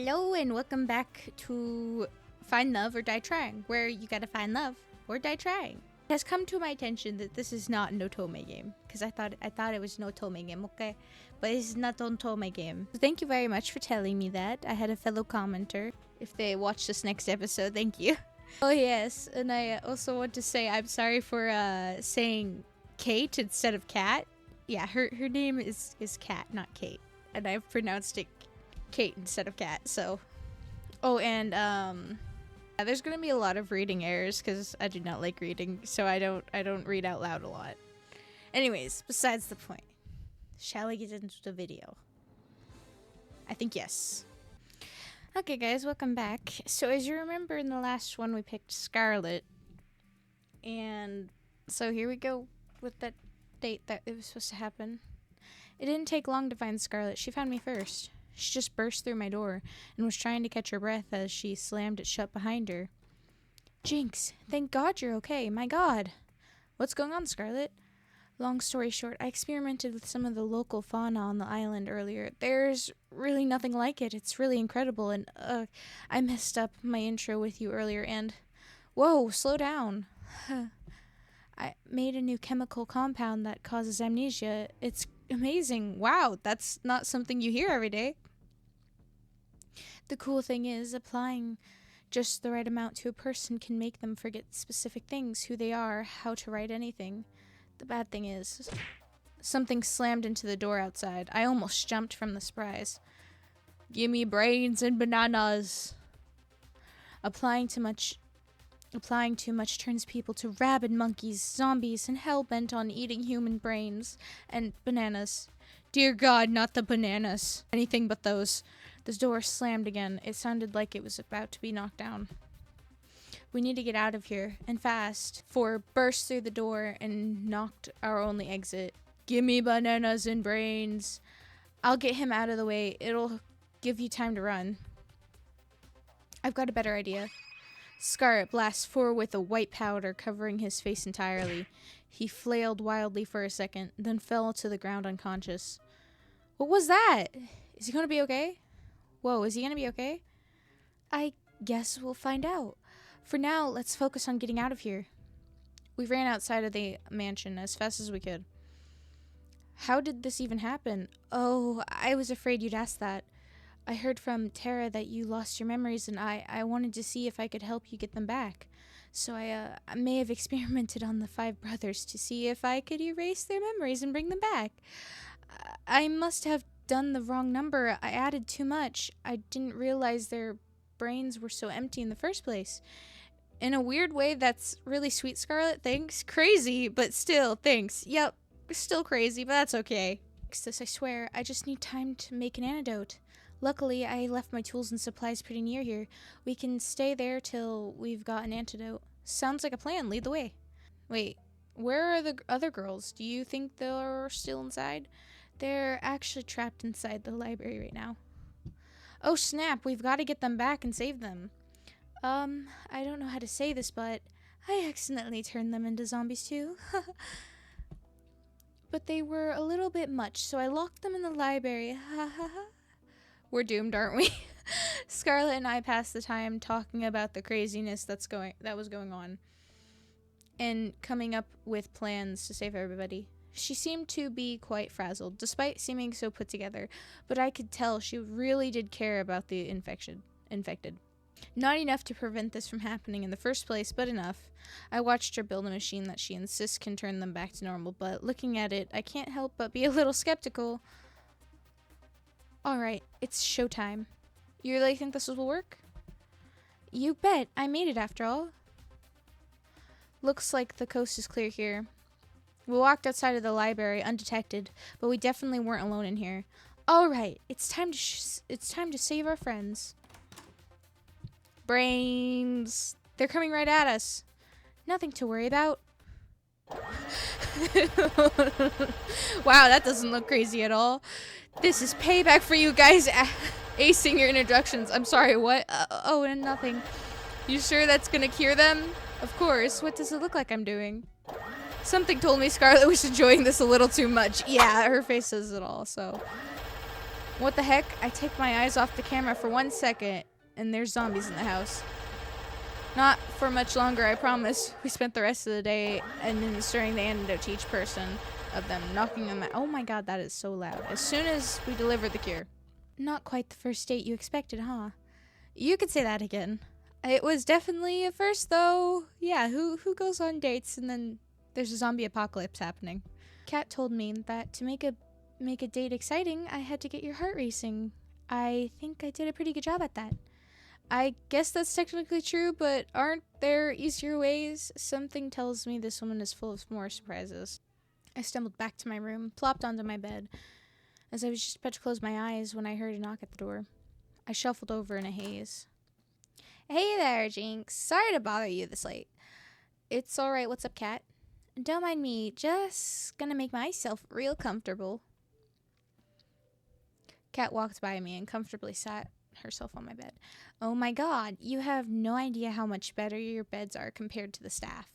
Hello and welcome back to Find Love or Die Trying, where you gotta find love or die trying. It has come to my attention that this is not an Otome game, because I thought it was an Otome game, okay? But it's not an Otome game. So thank you very much for telling me that. I had a fellow commenter. If they watch this next episode, thank you. Oh yes, and I also want to say I'm sorry for saying Kate instead of Kat. Yeah, her name is Kat, not Kate. And I've pronounced it Kate instead of Kat, so. Oh, and yeah, there's gonna be a lot of reading errors because I do not like reading, so I don't read out loud a lot. Anyways, besides the point, shall we get into the video? I think yes. Okay, guys, welcome back. So as you remember, in the last one we picked Scarlet, and so here we go with that date that it was supposed to happen. It didn't take long to find Scarlet. She found me first. She just burst through my door and was trying to catch her breath as she slammed it shut behind her. Jinx, thank God you're okay. My God. What's going on, Scarlet? Long story short, I experimented with some of the local fauna on the island earlier. There's really nothing like it. It's really incredible, and I messed up my intro with you earlier, and whoa, slow down. I made a new chemical compound that causes amnesia. It's amazing. Wow, that's not something you hear every day. The cool thing is, applying just the right amount to a person can make them forget specific things, who they are, how to write anything. The bad thing is, something slammed into the door outside. I almost jumped from the surprise. Gimme brains and bananas. Applying too much turns people to rabid monkeys, zombies, and hell-bent on eating human brains and bananas. Dear God, not the bananas. Anything but those. The door slammed again. It sounded like it was about to be knocked down. We need to get out of here, and fast. For burst through the door and knocked our only exit. Gimme bananas and brains. I'll get him out of the way. It'll give you time to run. I've got a better idea. Scarlet blasts forward with a white powder covering his face entirely. He flailed wildly for a second, then fell to the ground unconscious. What was that? Is he gonna be okay? Whoa, is he gonna be okay? I guess we'll find out. For now, let's focus on getting out of here. We ran outside of the mansion as fast as we could. How did this even happen? Oh, I was afraid you'd ask that. I heard from Tara that you lost your memories, and I wanted to see if I could help you get them back. So I may have experimented on the 5 brothers to see if I could erase their memories and bring them back. I must have done the wrong number. I added too much. I didn't realize their brains were so empty in the first place. In a weird way, that's really sweet, Scarlet. Thanks. Crazy, but still, thanks. Yep, still crazy, but that's okay. This, I swear, I just need time to make an antidote. Luckily, I left my tools and supplies pretty near here. We can stay there till we've got an antidote. Sounds like a plan. Lead the way. Wait, where are the other girls? Do you think they're still inside? They're actually trapped inside the library right now. Oh snap, we've got to get them back and save them. I don't know how to say this, but I accidentally turned them into zombies too. But they were a little bit much, so I locked them in the library. Ha ha ha. We're doomed, aren't we? Scarlet and I passed the time talking about the craziness that was going on and coming up with plans to save everybody. She seemed to be quite frazzled, despite seeming so put together, but I could tell she really did care about the infected. Not enough to prevent this from happening in the first place, but enough. I watched her build a machine that she insists can turn them back to normal, but looking at it, I can't help but be a little skeptical. Alright, it's showtime. You really think this will work? You bet. I made it after all. Looks like the coast is clear here. We walked outside of the library undetected, but we definitely weren't alone in here. Alright, it's time to save our friends. Brains. They're coming right at us. Nothing to worry about. Wow, that doesn't look crazy at all. This is payback for you guys acing your introductions. I'm sorry, what? Oh, and nothing. You sure that's gonna cure them? Of course. What does it look like I'm doing? Something told me Scarlet was enjoying this a little too much. Yeah, her face says it all, so. What the heck? I take my eyes off the camera for 1 second, and there's zombies in the house. Not for much longer, I promise. We spent the rest of the day administering the antidote to each person of them, knocking on my— oh my god, that is so loud. As soon as we delivered the cure. Not quite the first date you expected, huh? You could say that again. It was definitely a first, though. Yeah, who goes on dates and then there's a zombie apocalypse happening? Kat told me that to make a date exciting, I had to get your heart racing. I think I did a pretty good job at that. I guess that's technically true, but aren't there easier ways? Something tells me this woman is full of more surprises. I stumbled back to my room, plopped onto my bed, as I was just about to close my eyes when I heard a knock at the door. I shuffled over in a haze. Hey there, Jinx. Sorry to bother you this late. It's alright, what's up, Kat? Don't mind me, just gonna make myself real comfortable. Kat walked by me and comfortably sat herself on my bed. Oh my god, you have no idea how much better your beds are compared to the staff.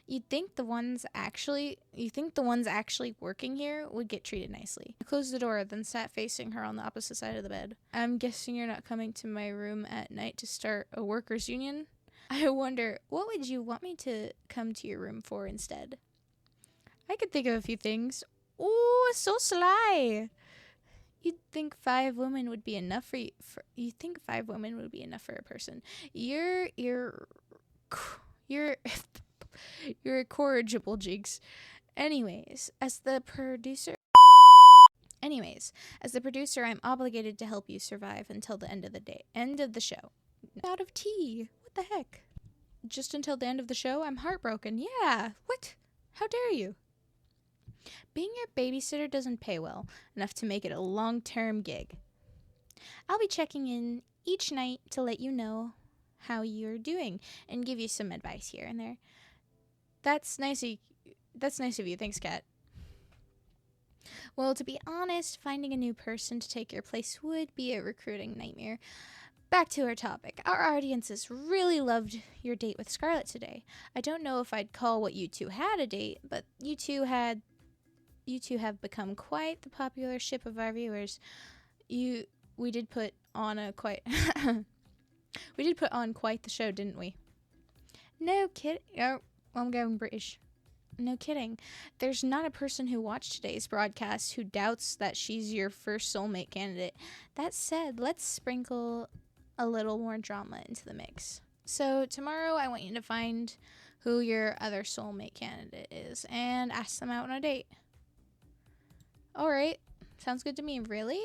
You'd think the ones actually working here would get treated nicely. I closed the door, then sat facing her on the opposite side of the bed. I'm guessing you're not coming to my room at night to start a workers' union? I wonder, what would you want me to come to your room for instead? I could think of a few things. Ooh, so sly! You'd think 5 women would be enough for you. You think 5 women would be enough for a person. You're incorrigible, Jinx. Anyways, as the producer, I'm obligated to help you survive until the end of the show. Out of tea. What the heck? Just until the end of the show? I'm heartbroken. Yeah. What? How dare you? Being your babysitter doesn't pay well enough to make it a long-term gig. I'll be checking in each night to let you know how you're doing and give you some advice here and there. That's nice of you. Thanks, Kat. Well, to be honest, finding a new person to take your place would be a recruiting nightmare. Back to our topic. Our audiences really loved your date with Scarlett today. I don't know if I'd call what you two had a date, but you two have become quite the popular ship of our viewers. We did put on quite the show, didn't we? No kidding. Oh, I'm going British. No kidding. There's not a person who watched today's broadcast who doubts that she's your first soulmate candidate. That said, let's sprinkle a little more drama into the mix. So tomorrow I want you to find who your other soulmate candidate is and ask them out on a date. Alright, sounds good to me. Really?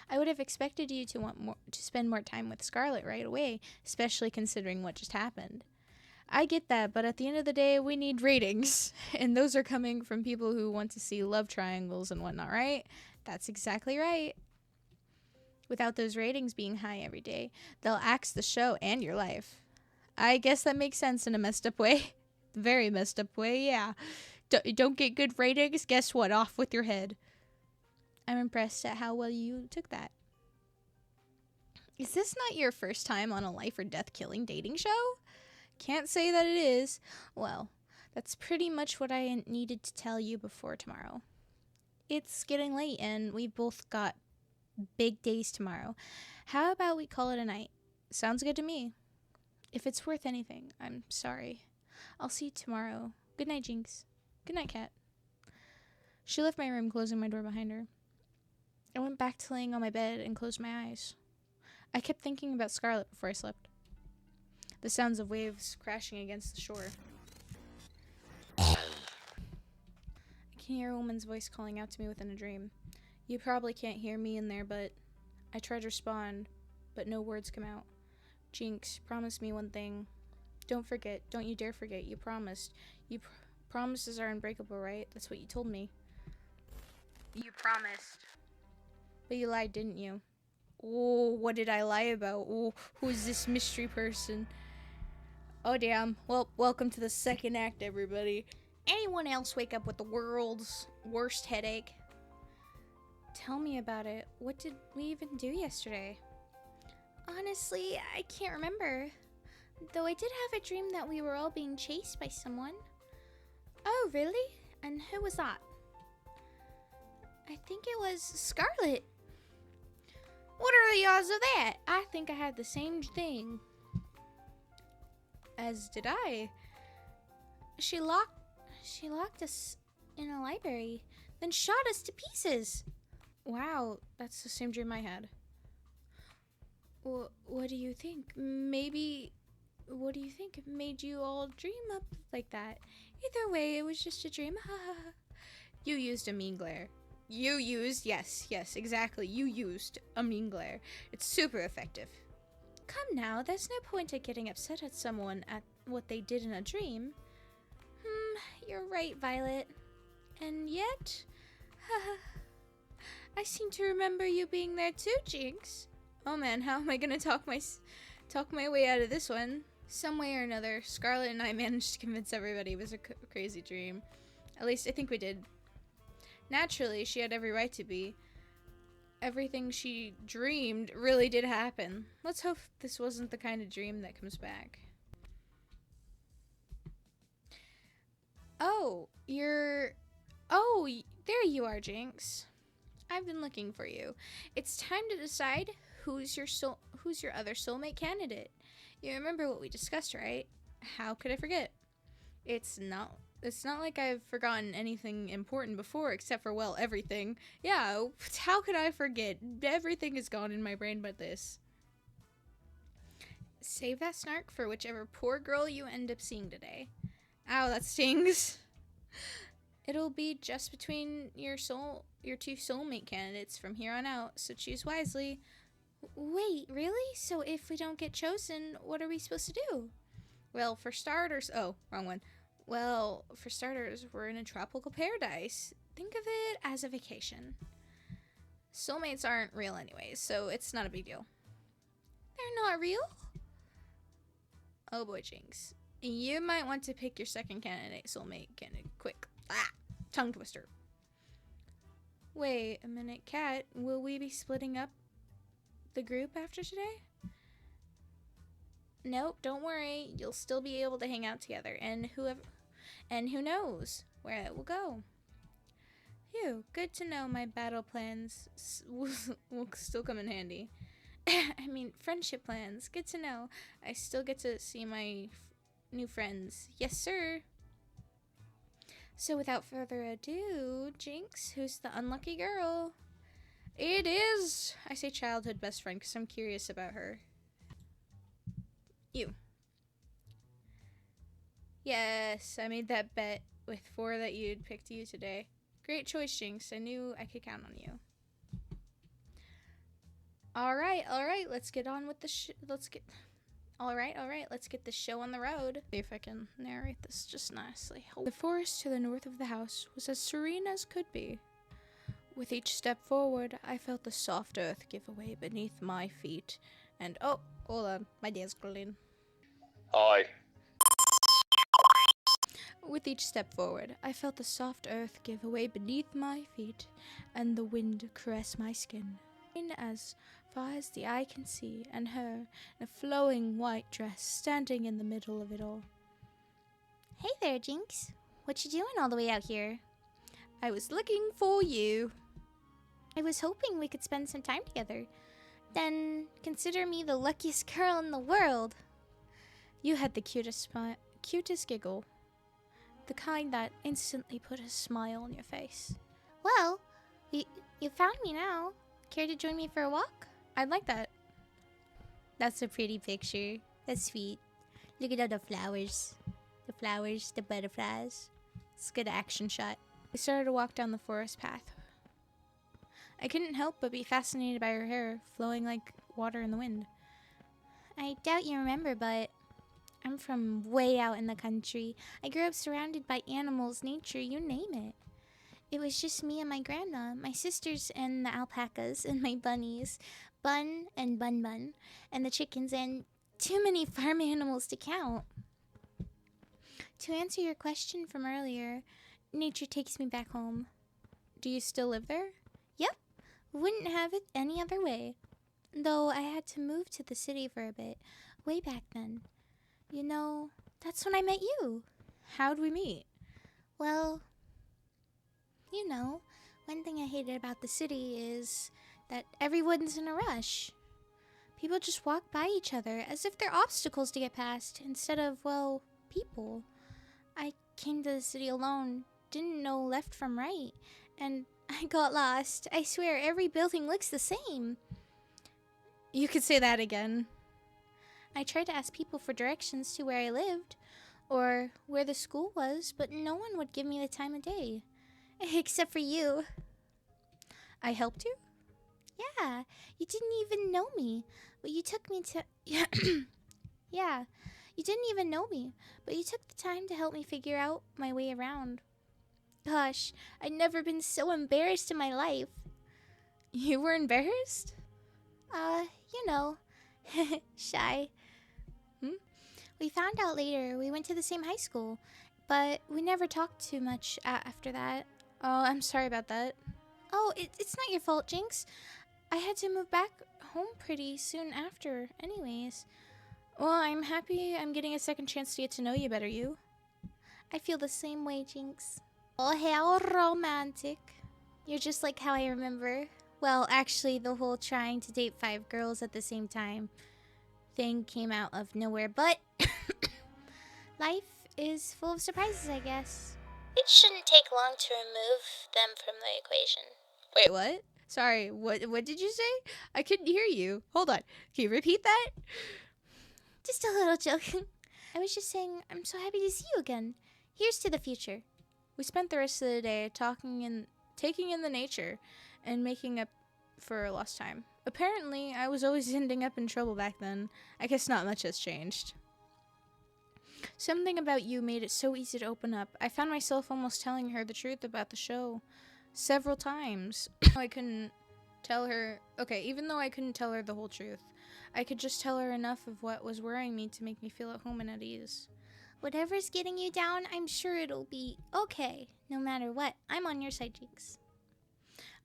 I would have expected you to spend more time with Scarlett right away, especially considering what just happened. I get that, but at the end of the day, we need ratings, and those are coming from people who want to see love triangles and whatnot, right? That's exactly right. Without those ratings being high every day, they'll axe the show and your life. I guess that makes sense in a messed up way. Very messed up way, yeah. Don't get good ratings? Guess what? Off with your head. I'm impressed at how well you took that. Is this not your first time on a life or death killing dating show? Can't say that it is. Well, that's pretty much what I needed to tell you before tomorrow. It's getting late and we both got big days tomorrow. How about we call it a night? Sounds good to me. If it's worth anything, I'm sorry. I'll see you tomorrow. Good night, Jinx. Good night, Kat. She left my room, closing my door behind her. I went back to laying on my bed and closed my eyes. I kept thinking about Scarlett before I slept. The sounds of waves crashing against the shore. I can hear a woman's voice calling out to me within a dream. You probably can't hear me in there, but I try to respond, but no words come out. Jinx, promise me one thing. Don't forget. Don't you dare forget. You promised. Promises are unbreakable, right? That's what you told me. You promised. But you lied, didn't you? Oh, what did I lie about? Oh, who's this mystery person? Oh, damn. Well, welcome to the second act, everybody. Anyone else wake up with the world's worst headache? Tell me about it. What did we even do yesterday? Honestly, I can't remember. Though I did have a dream that we were all being chased by someone. Oh, really? And who was that? I think it was Scarlet. What are the odds of that? I think I had the same thing. As did I. She locked us in a library, then shot us to pieces. Wow, that's the same dream I had. What do you think? What do you think made you all dream up like that? Either way, it was just a dream. You used a mean glare. Yes, exactly. You used a mean glare. It's super effective. Come now, there's no point in getting upset at someone at what they did in a dream. You're right, Violet. And yet, I seem to remember you being there too, Jinx. Oh man, how am I gonna talk my way out of this one? Some way or another, Scarlet and I managed to convince everybody it was a crazy dream. At least I think we did. Naturally, she had every right to be. Everything she dreamed really did happen. Let's hope this wasn't the kind of dream that comes back. Oh, there you are, Jinx. I've been looking for you. It's time to decide who's your other soulmate candidate. You remember what we discussed, right? How could I forget? It's not like I've forgotten anything important before, except for, well, everything. Yeah, how could I forget? Everything is gone in my brain but this. Save that snark for whichever poor girl you end up seeing today. Ow, that stings. It'll be just between your two soulmate candidates from here on out, so choose wisely. Wait, really? So if we don't get chosen, what are we supposed to do? Well, for starters... Oh, wrong one. Well, for starters, we're in a tropical paradise. Think of it as a vacation. Soulmates aren't real anyways, so it's not a big deal. They're not real? Oh boy, Jinx. You might want to pick your second soulmate candidate, quick. Tongue twister. Wait a minute, Kat. Will we be splitting up the group after today? Nope, don't worry. You'll still be able to hang out together, and who knows where it will go. Phew, good to know my battle plans will still come in handy. I mean, friendship plans. Good to know. I still get to see my new friends. Yes, sir. So without further ado, Jinx, who's the unlucky girl? It is, I say childhood best friend because I'm curious about her. You. Yes, I made that bet with 4 that you'd picked you today. Great choice, Jinx. I knew I could count on you. All right. Let's get on with the All right. Let's get the show on the road. See if I can narrate this just nicely. The forest to the north of the house was as serene as could be. With each step forward, I felt the soft earth give away beneath my feet. And oh, hold on, my dad's calling. Hi. With each step forward, I felt the soft earth give away beneath my feet, and the wind caress my skin. As far as the eye can see, and her in a flowing white dress standing in the middle of it all. Hey there, Jinx. What you doing all the way out here? I was looking for you. I was hoping we could spend some time together. Then consider me the luckiest girl in the world. You had the cutest giggle. The kind that instantly put a smile on your face. Well, you found me now. Care to join me for a walk? I'd like that. That's a pretty picture. That's sweet. Look at all the flowers. The flowers, the butterflies. It's a good action shot. We started to walk down the forest path. I couldn't help but be fascinated by her hair, flowing like water in the wind. I doubt you remember, but I'm from way out in the country. I grew up surrounded by animals, nature, you name it. It was just me and my grandma, my sisters and the alpacas, and my bunnies, Bun and Bun Bun, and the chickens, and too many farm animals to count. To answer your question from earlier, nature takes me back home. Do you still live there? Yep. Wouldn't have it any other way. Though I had to move to the city for a bit, way back then. You know, that's when I met you. How'd we meet? Well, you know, One thing I hated about the city is that everyone's in a rush. People just walk by each other as if they're obstacles to get past instead of, well, people. I came to the city alone, didn't know left from right, and I got lost. I swear every building looks the same. You could say that again. I tried to ask people for directions to where I lived or where the school was, but no one would give me the time of day. Except for you. I helped you? Yeah, you didn't even know me, but you took me to... Yeah, you didn't even know me, but you took the time to help me figure out my way around. Gosh, I'd never been so embarrassed in my life. You were embarrassed? You know, shy. We found out later we went to the same high school, but we never talked too much after that. Oh, I'm sorry about that. Oh, it's not your fault, Jinx. I had to move back home pretty soon after, anyways. Well, I'm happy I'm getting a second chance to get to know you better, you. I feel the same way, Jinx. Oh, how romantic. You're just like how I remember. Well, actually, the whole trying to date 5 girls at the same time thing came out of nowhere, but life is full of surprises, I guess. It shouldn't take long to remove them from the equation. Wait, what? Sorry, what did you say? I couldn't hear you. Hold on. Can you repeat that? Just a little joke. I was just saying I'm so happy to see you again. Here's to the future. We spent the rest of the day taking in the nature and making up for lost time. Apparently, I was always ending up in trouble back then. I guess not much has changed. Something about you made it so easy to open up. I found myself almost telling her the truth about the show several times. I couldn't tell her... Okay, even though I couldn't tell her the whole truth, I could just tell her enough of what was worrying me to make me feel at home and at ease. Whatever's getting you down, I'm sure it'll be okay. No matter what, I'm on your side, Jinx.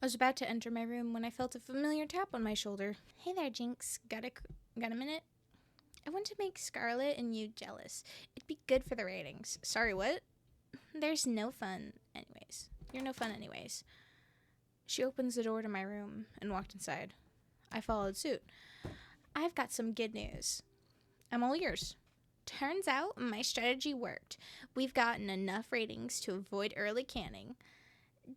I was about to enter my room when I felt a familiar tap on my shoulder. Hey there, Jinx. Got a minute? I want to make Scarlet and you jealous. It'd be good for the ratings. Sorry, what? There's no fun anyways. You're no fun anyways. She opens the door to my room and walked inside. I followed suit. I've got some good news. I'm all ears. Turns out my strategy worked. We've gotten enough ratings to avoid early canning.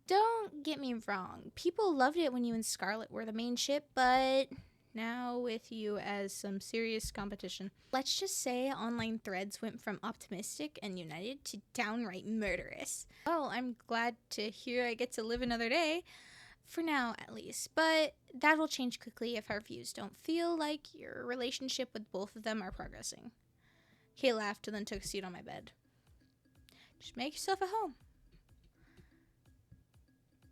Don't get me wrong. People loved it when you and Scarlet were the main ship, but now with you as some serious competition. Let's just say online threads went from optimistic and united to downright murderous. Well, I'm glad to hear I get to live another day. For now, at least. But that'll change quickly if our views don't feel like your relationship with both of them are progressing. He laughed and then took a seat on my bed. Just make yourself at home.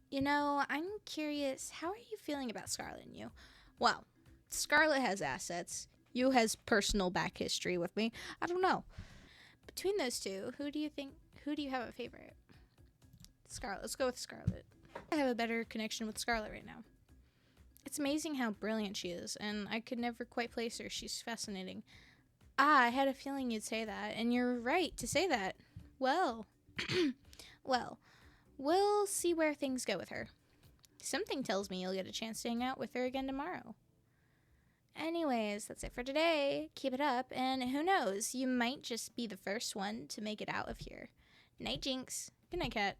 You know, I'm curious, how are you feeling about Scarlet and you? Well, Scarlet has assets. You has personal back history with me. I don't know. Between those two, who do you have a favorite? Scarlet. Let's go with Scarlet. I have a better connection with Scarlet right now. It's amazing how brilliant she is, and I could never quite place her. She's fascinating. I had a feeling you'd say that, and you're right to say that. Well, well, we'll see where things go with her. Something tells me you'll get a chance to hang out with her again tomorrow. Anyways, that's it for today. Keep it up, and who knows, you might just be the first one to make it out of here. Night, Jinx. Good night, Cat.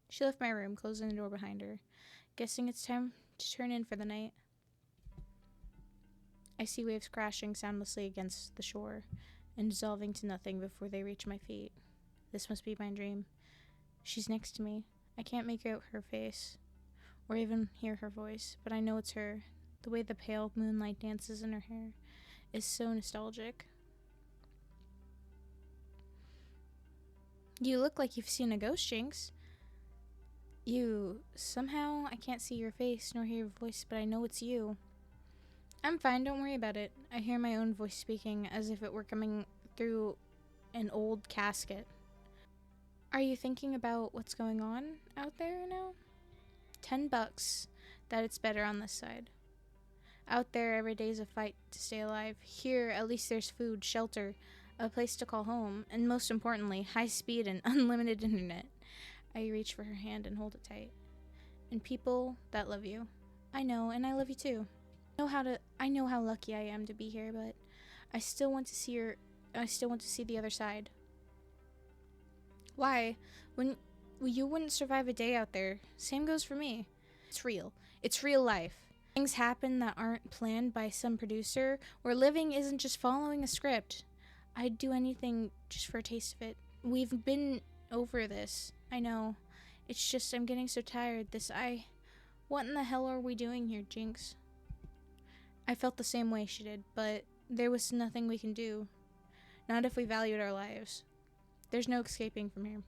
She left my room, closing the door behind her. Guessing it's time to turn in for the night. I see waves crashing soundlessly against the shore and dissolving to nothing before they reach my feet. This must be my dream. She's next to me. I can't make out her face or even hear her voice, but I know it's her. The way the pale moonlight dances in her hair is so nostalgic. You look like you've seen a ghost, Jinx. Somehow, I can't see your face nor hear your voice, but I know it's you. I'm fine, don't worry about it. I hear my own voice speaking as if it were coming through an old casket. Are you thinking about what's going on out there now? $10 that it's better on this side. Out there, every day's a fight to stay alive. Here, at least there's food, shelter, a place to call home, and most importantly, high speed and unlimited internet. I reach for her hand and hold it tight. and people that love you. I know, and I love you too. I know how lucky I am to be here, but I still want to see the other side. Why? When you wouldn't survive a day out there. Same goes for me. It's real. It's real life. Things happen that aren't planned by some producer, where living isn't just following a script. I'd do anything just for a taste of it. We've been over this. I know. It's just I'm getting so tired. What in the hell are we doing here, Jinx? I felt the same way she did, but there was nothing we can do. Not if we valued our lives. There's no escaping from here.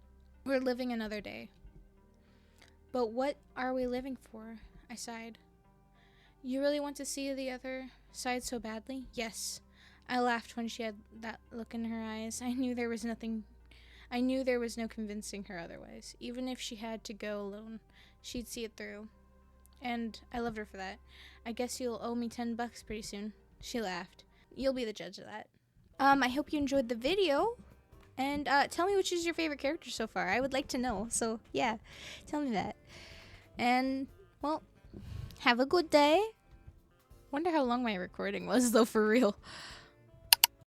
We're living another day. But what are we living for? I sighed. You really want to see the other side so badly? Yes. I laughed when she had that look in her eyes. I knew there was no convincing her otherwise. Even if she had to go alone, she'd see it through. And I loved her for that. I guess you'll owe me $10 pretty soon. She laughed. You'll be the judge of that. I hope you enjoyed the video. And tell me which is your favorite character so far. I would like to know. So, yeah, tell me that. And, well, have a good day. Wonder how long my recording was, though, for real.